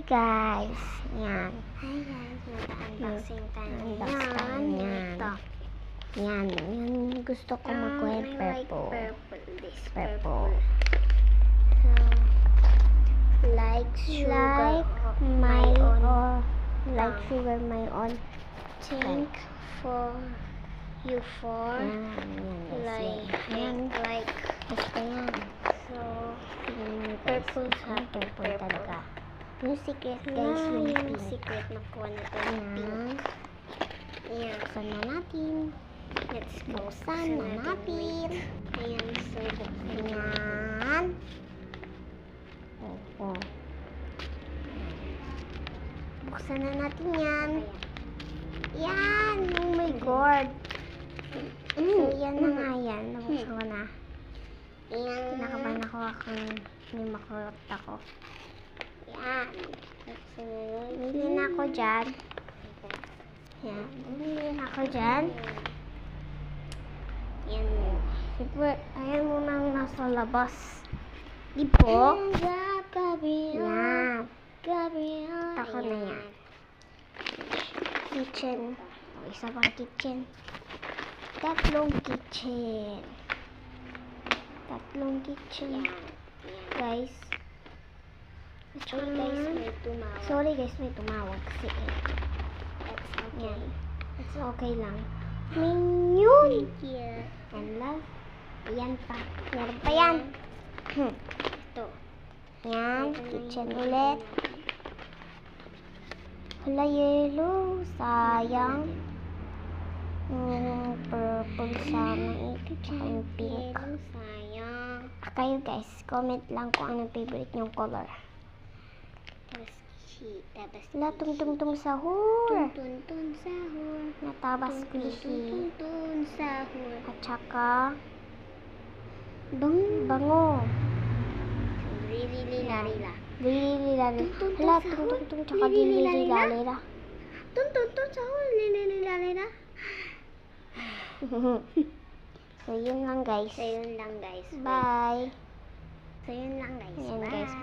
guys! Yan. Hi guys, mag-unboxing tayo Unbox tayo yan. Ito. Yan. Yan. Gusto ko mag-wear purple. This Purple. So, like sugar. My own. or like sugar my own. Think for you for. Yan. Yan. Like. Basta yan. So, Purple sa purple talaga. Yung secret guys, yung yung pink. secret nakuha na ito yung Yan. pink. Ayan. Buksan na natin. Let's go. Buksan na natin. Ayan, so buksan na. Yan. Oo. Buksan na natin yan. Yan. Oh my God. So, yan na nga yan. Nabuksan ko na. Ayan. Kinakabahan ako kung may makurot ako. Yan. Buksan na yun. Bili na ako dyan. Yan. Bili na ako dyan. Yan. Siyempre, ayan muna ang nasa labas. Di po? Yan. Gabriel. Tako na yan. Kitchen. O, isa pang kitchen. Tatlong kitchen. Tatlong kitchen. Guys. Sorry guys, may tumawag. Sorry guys, may tumawag kasi That's okay. yan. It's okay lang. Minion! Yeah. And love. Ayan pa. Meron pa yan. Ito. Yan. Kitchen ulit. Hala, yellow. Sayang. Purple sana ito. Tsaka yung pink. Yellow, sayang. Kayo guys, comment lang kung anong favorite nyong color. Tapos, tapos, Hala, tung sahur. Tuntun sahur. Natabas squishy. Tuntun sahur. At saka, bango. Lila. Lila. Tung Hala, sahur. tung tsaka lila. Tuntun sahur. Lila. So, yun lang guys. So, yun lang guys. Bye. So, yun lang guys. Ayan Bye. guys, bye.